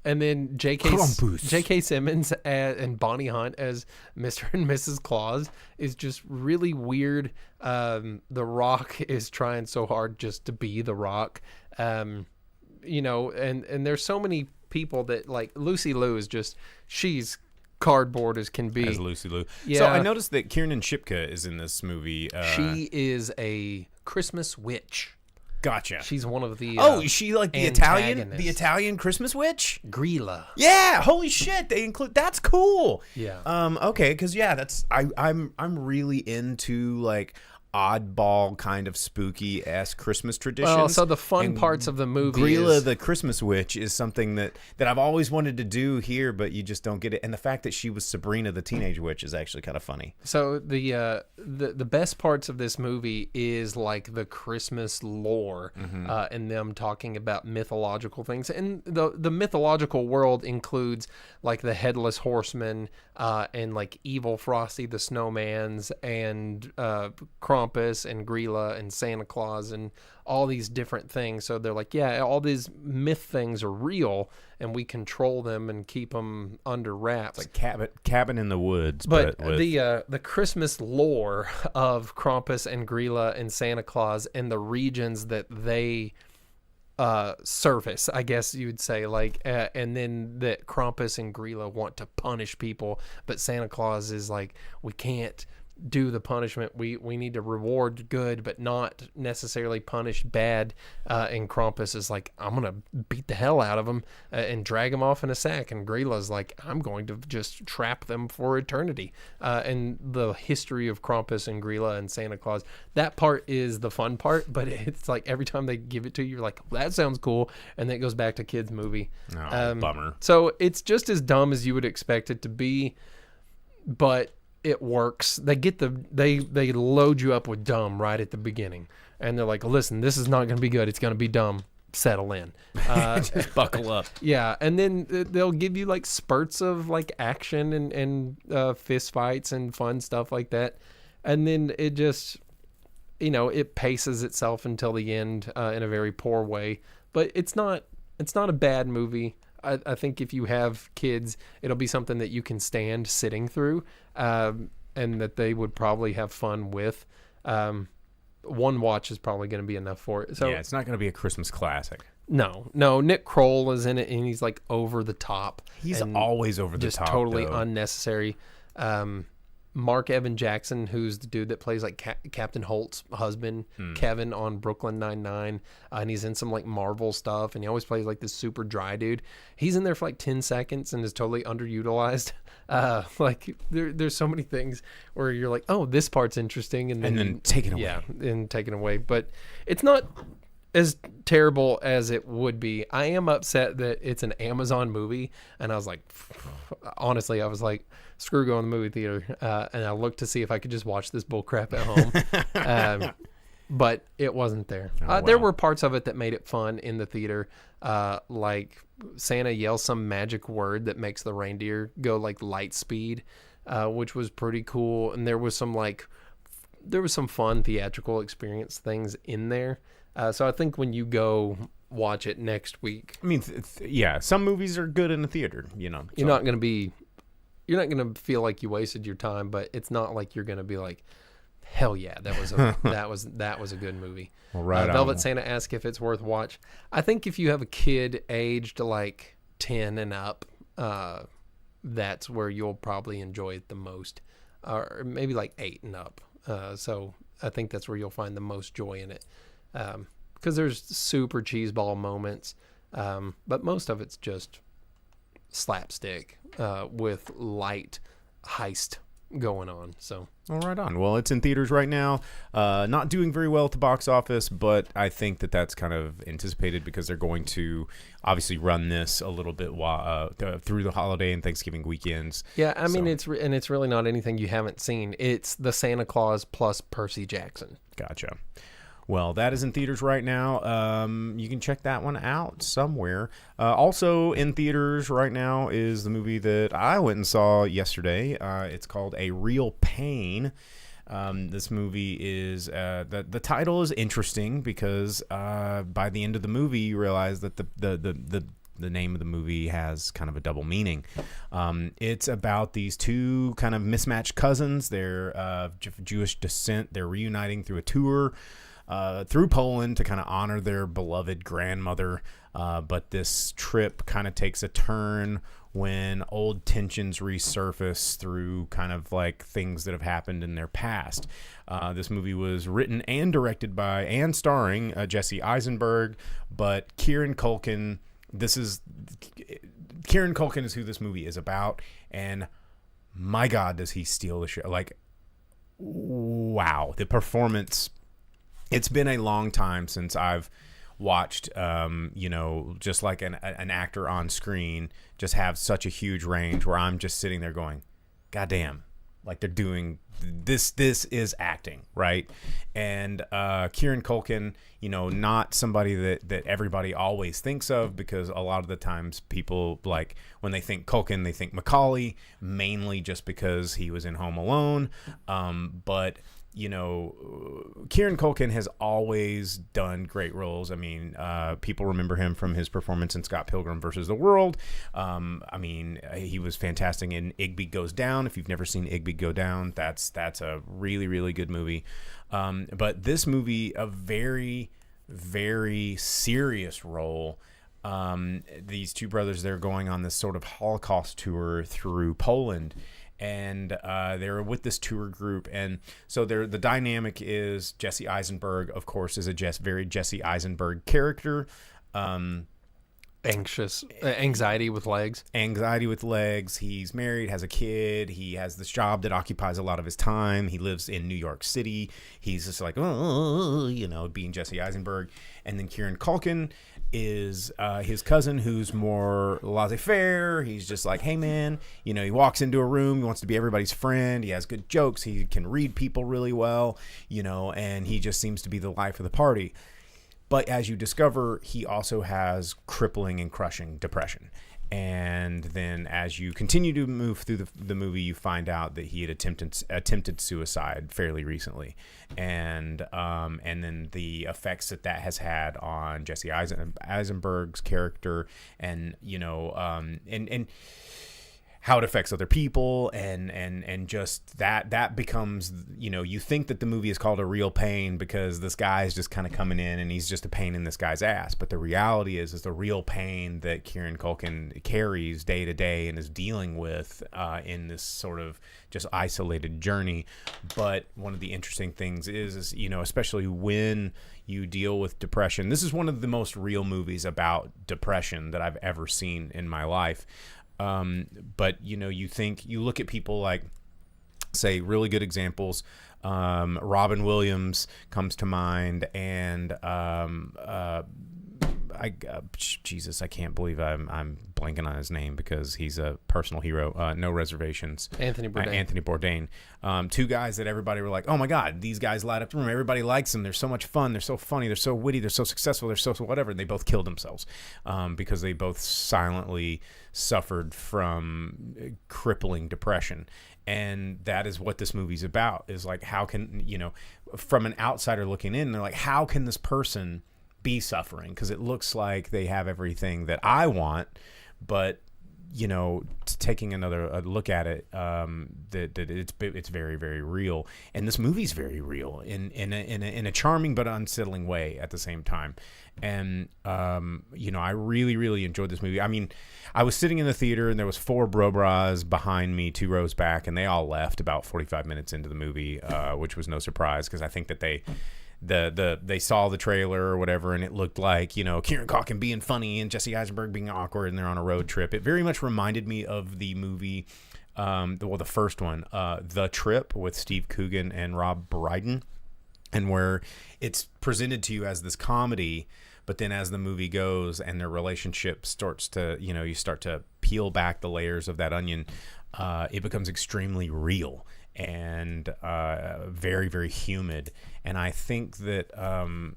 And then J.K. Simmons and Bonnie Hunt as Mr. and Mrs. Claus is just really weird. The Rock is trying so hard just to be The Rock. And there's so many people that, Lucy Liu is just, she's cardboard as can be. As Lucy Liu. Yeah. So I noticed that Kiernan Shipka is in this movie. She is a Christmas witch. Gotcha. She's one of the is she the Italian Christmas witch? Grilla. Yeah, holy shit, they include, that's cool. Yeah. Okay, cuz that's I'm really into oddball kind of spooky-esque Christmas traditions. Well, so the fun parts of the movie Grilla the Christmas Witch is something that I've always wanted to do here, but you just don't get it. And the fact that she was Sabrina the Teenage Witch is actually kind of funny. So the best parts of this movie is the Christmas lore, and them talking about mythological things. And the mythological world includes the Headless Horseman, and evil Frosty the Snowmans, and Krampus and Grilla and Santa Claus and all these different things. So they're all these myth things are real, and we control them and keep them under wraps. It's cabin in the woods. But the Christmas lore of Krampus and Grilla and Santa Claus and the regions that they surface, I guess you would say, and then that Krampus and Grilla want to punish people, but Santa Claus is we can't do the punishment. We need to reward good, but not necessarily punish bad. And Krampus is I'm gonna beat the hell out of them and drag them off in a sack. And Grilla's I'm going to just trap them for eternity. And the history of Krampus and Grilla and Santa Claus, that part is the fun part. But it's every time they give it to you, you're that sounds cool, and then it goes back to kids movie. Oh, bummer. So it's just as dumb as you would expect it to be, but it works. They they load you up with dumb right at the beginning, and they're like, listen, this is not going to be good. It's going to be dumb. Settle in. Just buckle up. Yeah, and then they'll give you like spurts of like action and fist fights and fun stuff like that, and then it just, it paces itself until the end in a very poor way. But it's not a bad movie. I think if you have kids, it'll be something that you can stand sitting through, and that they would probably have fun with. One watch is probably going to be enough for it. So yeah, it's not going to be a Christmas classic. No. Nick Kroll is in it, and he's like over the top. He's always over the top. Just totally though. unnecessary. Mark Evan Jackson, who's the dude that plays like Captain Holt's husband, Kevin on Brooklyn Nine-Nine, and he's in some like Marvel stuff, and he always plays like this super dry dude. He's in there for like 10 seconds and is totally underutilized. Like there's so many things where you're like, oh, this part's interesting, and then taken away. Yeah, and taken away. But it's not as terrible as it would be. I am upset that it's an Amazon movie, and I was like, honestly, I was like, screw going to the movie theater, and I looked to see if I could just watch this bull crap at home. But it wasn't there. There were parts of it that made it fun in the theater, like Santa yells some magic word that makes the reindeer go like light speed, which was pretty cool. And there was some fun theatrical experience things in there. So I think when you go watch it next week, I mean, yeah, some movies are good in the theater. You're not going to feel like you wasted your time, but it's not like you're going to be like, hell yeah, that was a good movie. Well, right Velvet Santa asks if it's worth watch. I think if you have a kid aged like 10 and up, that's where you'll probably enjoy it the most, or maybe like 8 and up. So I think that's where you'll find the most joy in it, because there's super cheeseball moments, but most of it's just slapstick with light heist going on. So right on. Well, it's in theaters right now, not doing very well at the box office, but I think that's kind of anticipated because they're going to obviously run this a little bit through the holiday and Thanksgiving weekends. Yeah, I mean, it's really not anything you haven't seen. It's the Santa Claus plus Percy Jackson. Gotcha. Well, that is in theaters right now. You can check that one out somewhere. Also in theaters right now is the movie that I went and saw yesterday. It's called A Real Pain. This movie is the title is interesting because by the end of the movie you realize that the name of the movie has kind of a double meaning. It's about these two kind of mismatched cousins. They're of Jewish descent. They're reuniting through a tour through Poland to kind of honor their beloved grandmother. But this trip kind of takes a turn when old tensions resurface through kind of like things that have happened in their past. This movie was written and directed by and starring Jesse Eisenberg, but Kieran Culkin is who this movie is about, and my God, does he steal the show. Like, wow, the performance. It's been a long time since I've watched, just like an actor on screen just have such a huge range where I'm just sitting there going, God damn, like they're doing this is acting, right? And Kieran Culkin, not somebody that everybody always thinks of, because a lot of the times people, like, when they think Culkin, they think Macaulay, mainly just because he was in Home Alone. But Kieran Culkin has always done great roles. I mean, people remember him from his performance in Scott Pilgrim versus the World. I mean, he was fantastic in Igby Goes Down. If you've never seen Igby Go Down, that's a really, really good movie. But this movie, a very, very serious role. These two brothers, they're going on this sort of Holocaust tour through Poland. And they're with this tour group, and so the dynamic is Jesse Eisenberg, of course, is a very Jesse Eisenberg character. Anxiety with legs. He's married, has a kid. He has this job that occupies a lot of his time. He lives in New York City. He's just like, being Jesse Eisenberg. And then Kieran Culkin is his cousin, who's more laissez-faire. He's just like, hey man, you know, he walks into a room, he wants to be everybody's friend, he has good jokes, he can read people really well, you know, and he just seems to be the life of the party. But as you discover, he also has crippling and crushing depression. And then as you continue to move through the movie, you find out that he had attempted suicide fairly recently. And then the effects that has had on Jesse Eisenberg's character, and, you know, and how it affects other people, and just that becomes, you know, you think that the movie is called A Real Pain because this guy is just kind of coming in and he's just a pain in this guy's ass. But the reality is the real pain that Kieran Culkin carries day to day and is dealing with in this sort of just isolated journey. But one of the interesting things is, you know, especially when you deal with depression, this is one of the most real movies about depression that I've ever seen in my life. But, you know, you look at people like, say, really good examples. Robin Williams comes to mind, and Jesus, I can't believe I'm blanking on his name because he's a personal hero. No Reservations. Anthony Bourdain. Two guys that everybody were like, oh my God, these guys light up the room. Everybody likes them. They're so much fun. They're so funny. They're so witty. They're so successful. They're so whatever. And they both killed themselves because they both silently suffered from crippling depression. And that is what this movie's about, is like, how can, you know, from an outsider looking in, they're like, how can this person be suffering? Because it looks like they have everything that I want, but, you know, taking another look at it, that it's very, very real. And this movie's very real in a charming but unsettling way at the same time. And you know, I really, really enjoyed this movie. I mean, I was sitting in the theater and there was 4 bro-bras behind me, 2 rows back, and they all left about 45 minutes into the movie, which was no surprise because I think that they saw the trailer or whatever, and it looked like, you know, Kieran Culkin being funny and Jesse Eisenberg being awkward, and they're on a road trip. It very much reminded me of the movie, the first one, The Trip, with Steve Coogan and Rob Brydon, and where it's presented to you as this comedy, but then as the movie goes and their relationship starts to, you know, you start to peel back the layers of that onion, it becomes extremely real and very, very humid. And I think that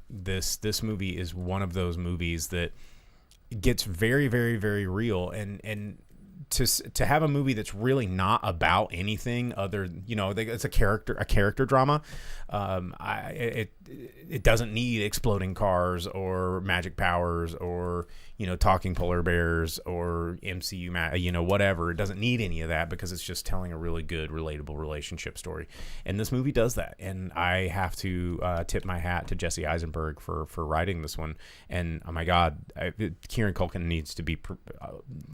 this movie is one of those movies that gets very, very, very real. And to have a movie that's really not about anything other, you know, it's a character drama. It doesn't need exploding cars or magic powers or, you know, talking polar bears or MCU, you know, whatever. It doesn't need any of that because it's just telling a really good, relatable relationship story. And this movie does that. And I have to tip my hat to Jesse Eisenberg for writing this one. And oh my God, Kieran Culkin needs to be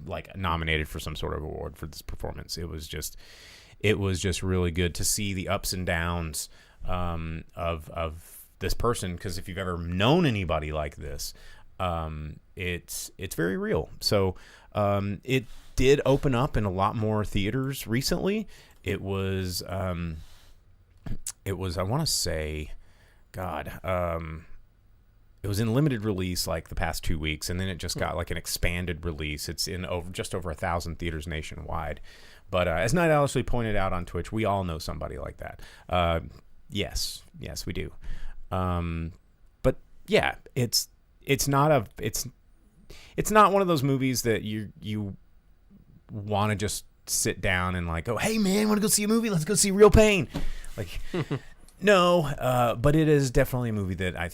like nominated for some sort of award for this performance. It was just really good to see the ups and downs of this person, because if you've ever known anybody like this, it's very real. So it did open up in a lot more theaters recently. It was I want to say, it was in limited release like the past 2 weeks, and then it just got like an expanded release. It's in just over 1,000 theaters nationwide. But as Night Owlishly pointed out on Twitch, we all know somebody like that. Yes, we do. But yeah, it's not one of those movies that you want to just sit down and like, oh, hey man, want to go see a movie? Let's go see Real Pain. Like, no, but it is definitely a movie that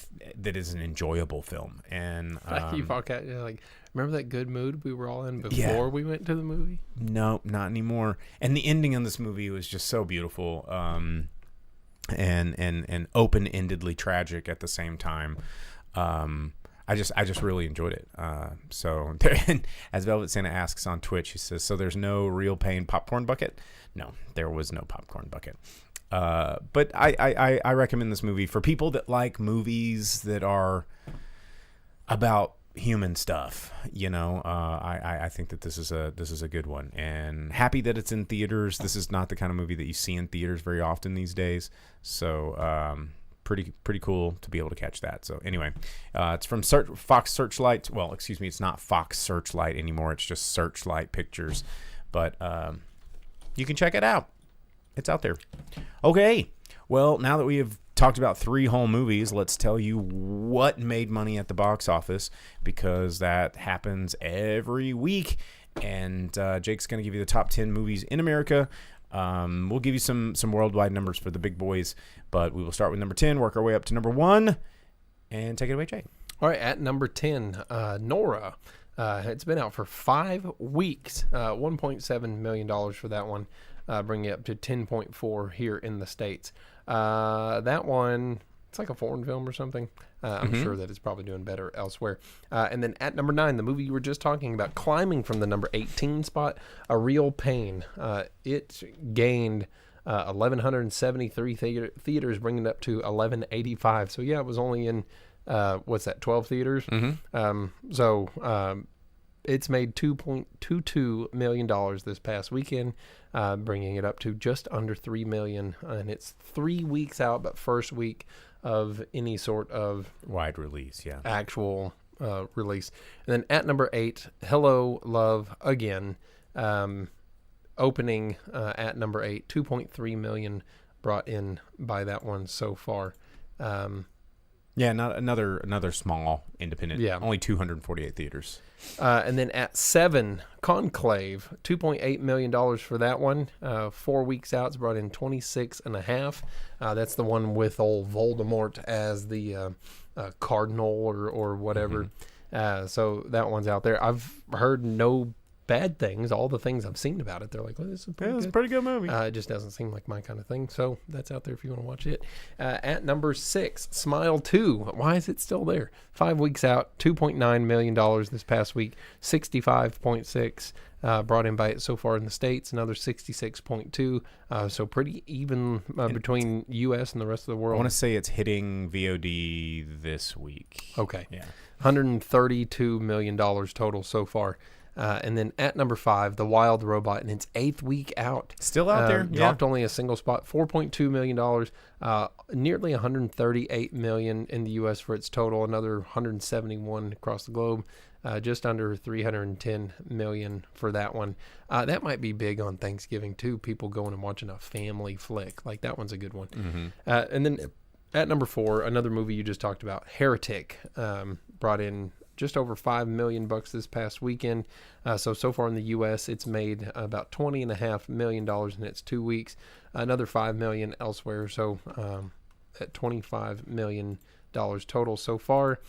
is an enjoyable film. And you walk out, you're like, remember that good mood we were all in before we went to the movie? No, not anymore. And the ending of this movie was just so beautiful, and open-endedly tragic at the same time. I just really enjoyed it. So as Velvet Santa asks on Twitch, he says, so there's no Real Pain popcorn bucket? No, there was no popcorn bucket. But I recommend this movie for people that like movies that are about human stuff. You know, I think that this is a good one, and happy that it's in theaters. This is not the kind of movie that you see in theaters very often these days. So pretty cool to be able to catch that. So anyway, it's from Fox Searchlight. Well, excuse me, it's not Fox Searchlight anymore. It's just Searchlight Pictures. But you can check it out. It's out there. Okay. Well, now that we have talked about 3 whole movies, let's tell you what made money at the box office, because that happens every week. And Jake's going to give you the top 10 movies in America. We'll give you some worldwide numbers for the big boys, but we will start with number 10, work our way up to number 1, and take it away, Jake. All right, at number 10, Nora. It's been out for 5 weeks. $1.7 million for that one, bringing it up to 10.4 here in the States. That one, it's like a foreign film or something. I'm sure that it's probably doing better elsewhere. And then at number 9, the movie you were just talking about, climbing from the number 18 spot, A Real Pain. It gained 1,173 theaters, bringing it up to 1,185. So yeah, it was only in 12 theaters. It's made $2.22 million this past weekend, bringing it up to just under $3 million. And it's 3 weeks out, but first week of any sort of wide release, actual release. And then at number 8, Hello, Love Again, opening at number 8, 2.3 million brought in by that one so far. Not another small independent. Yeah, only 248 theaters. And then at 7, Conclave, $2.8 million for that one. 4 weeks out, it's brought in 26.5. That's the one with old Voldemort as the cardinal or whatever. So that one's out there. I've heard no bad things. All the things I've seen about it, they're like, well, this is a pretty good movie. It just doesn't seem like my kind of thing. So that's out there if you want to watch it. At number 6, Smile 2. Why is it still there? 5 weeks out, $2.9 million this past week, 65.6 brought in by it so far in the States, another 66.2. So pretty even between U.S. and the rest of the world. I want to say it's hitting VOD this week. Okay. Yeah. $132 million total so far. And then at number 5, The Wild Robot, in its 8th week out. Still out there. Dropped only a single spot, $4.2 million, nearly $138 million in the U.S. for its total, another $171 across the globe, just under $310 million for that one. That might be big on Thanksgiving, too, people going and watching a family flick. Like, that one's a good one. And then at number 4, another movie you just talked about, Heretic, brought in just over $5 million this past weekend. So far in the U.S., it's made about $20.5 million in its 2 weeks. Another $5 million elsewhere. So at $25 million total so far.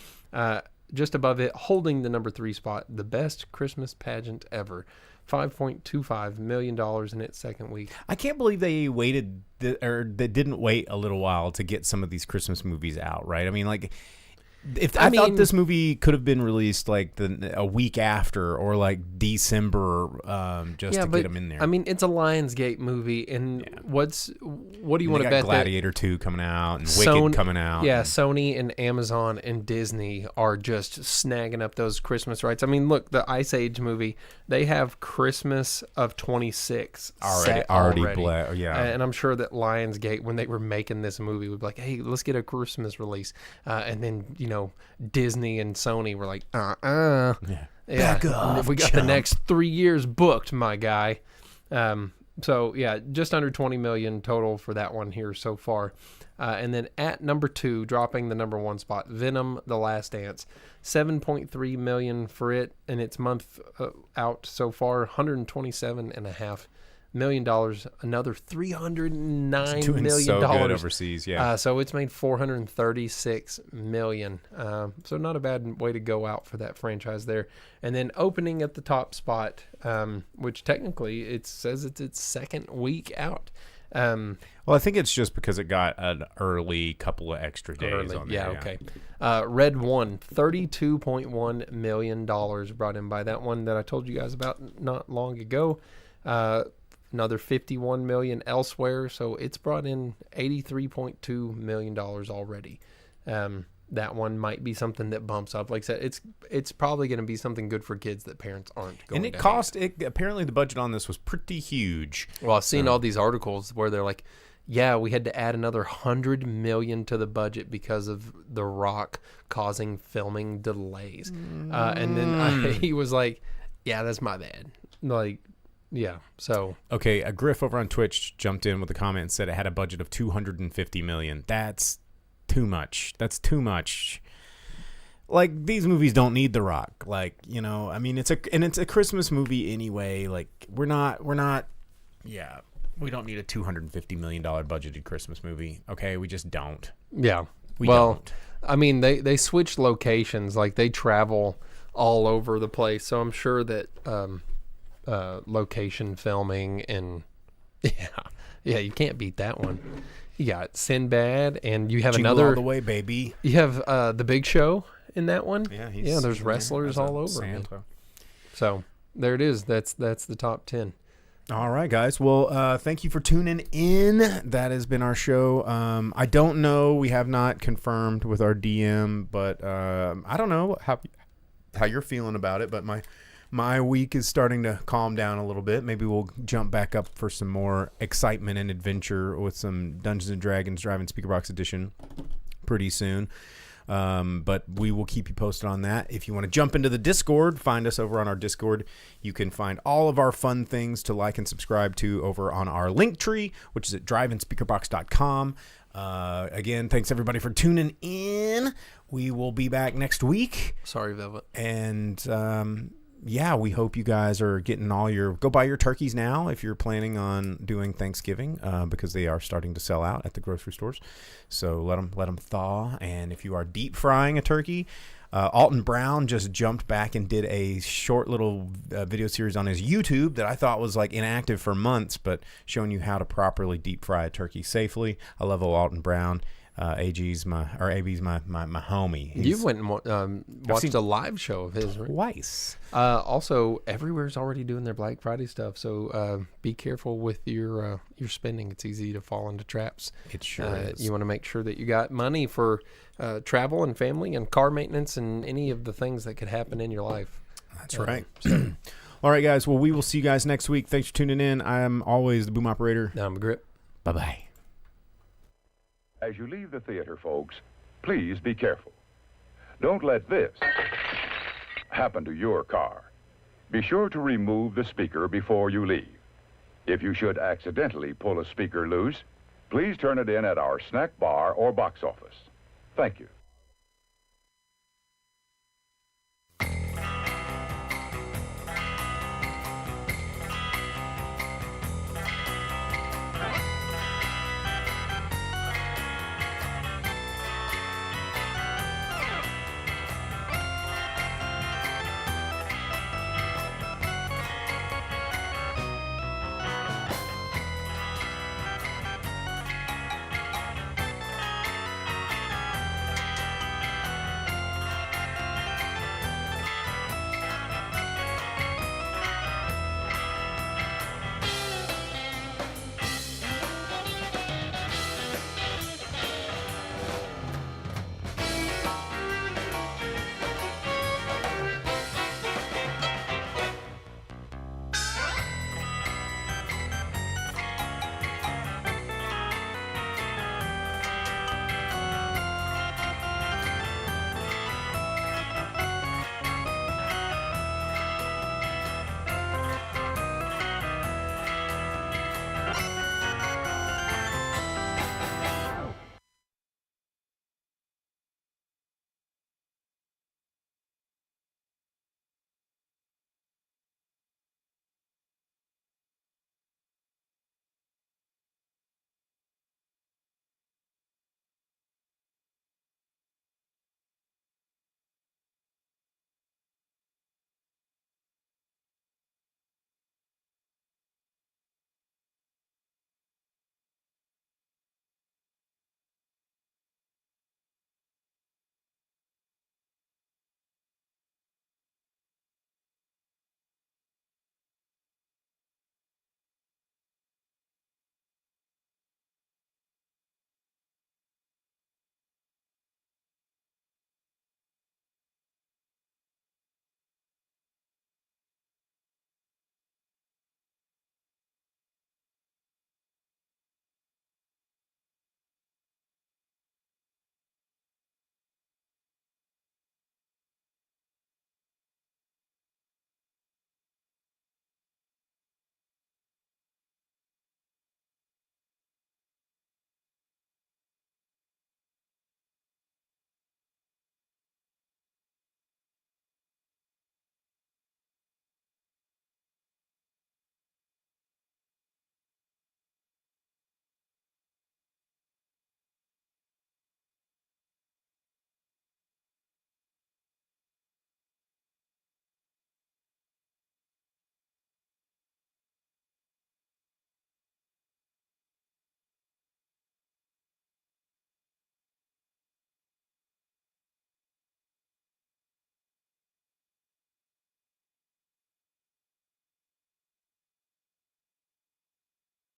Just above it, holding the number 3 spot, The Best Christmas Pageant Ever. $5.25 million in its 2nd week. I can't believe they waited, or they didn't wait a little while to get some of these Christmas movies out, right? I mean, like, I thought this movie could have been released like a week after, or like December, to get them in there. I mean, it's a Lionsgate movie, and what do you want to bet? Gladiator 2 coming out, and Wicked coming out. Yeah, Sony and Amazon and Disney are just snagging up those Christmas rights. I mean, look, the Ice Age movie, they have Christmas of 26 already. And I'm sure that Lionsgate, when they were making this movie, would be like, hey, let's get a Christmas release, and then Disney and Sony were like, back off, we got the next 3 years booked, my guy. So yeah, just under 20 million total for that one here so far. And then at number 2, dropping the number 1 spot, Venom: The Last Dance, 7.3 million for it in its month out so far, $127.5 million, another $309 million so good overseas. So it's made $436 million. So not a bad way to go out for that franchise there. And then opening at the top spot, which technically it says it's its 2nd week out. Well, I think it's just because it got an early couple of extra days on there. Okay. Red One, $32.1 million brought in by that one that I told you guys about not long ago. Another $51 million elsewhere, so it's brought in $83.2 million already. That one might be something that bumps up. Like I said, it's probably going to be something good for kids that parents aren't going. And apparently the budget on this was pretty huge. Well, I've seen all these articles where they're like, yeah, we had to add another $100 million to the budget because of The Rock causing filming delays. And then he was like, yeah, that's my bad. Like, yeah, so. Okay, a Griff over on Twitch jumped in with a comment and said it had a budget of $250 million. That's too much. That's too much. Like, these movies don't need The Rock. Like, you know, I mean, it's a Christmas movie anyway. Like, we don't need a $250 million budgeted Christmas movie. Okay, we just don't. Yeah. We don't. I mean, they switch locations. Like, they travel all over the place. So I'm sure that location filming and, yeah, you can't beat that one. You got Sinbad, and you have Jingle another. all the way, baby. You have The Big Show in that one. Yeah, there's wrestlers all over. Santa. So there it is. That's the top 10. All right, guys. Well, thank you for tuning in. That has been our show. I don't know. We have not confirmed with our DM, but I don't know how you're feeling about it. But my week is starting to calm down a little bit. Maybe we'll jump back up for some more excitement and adventure with some Dungeons and Dragons Driving Speaker Box Edition pretty soon. But we will keep you posted on that. If you want to jump into the Discord, find us over on our Discord. You can find all of our fun things to like and subscribe to over on our link tree, which is at driveinspeakerbox.com. Again, thanks everybody for tuning in. We will be back next week. Sorry, Velvet. And yeah, we hope you guys are getting go buy your turkeys now if you're planning on doing Thanksgiving, because they are starting to sell out at the grocery stores. So let them thaw. And if you are deep frying a turkey, Alton Brown just jumped back and did a short little video series on his YouTube that I thought was like inactive for months, but showing you how to properly deep fry a turkey safely. I love Alton Brown. AB's my homie. You went and watched a live show of his, right? Twice. Also, everywhere's already doing their Black Friday stuff, so be careful with your spending. It's easy to fall into traps. It sure is. You want to make sure that you got money for travel and family and car maintenance and any of the things that could happen in your life. That's right. So. All right, guys. Well, we will see you guys next week. Thanks for tuning in. I am always the Boom Operator. I'm a Grip. Bye-bye. As you leave the theater, folks, please be careful. Don't let this happen to your car. Be sure to remove the speaker before you leave. If you should accidentally pull a speaker loose, please turn it in at our snack bar or box office. Thank you.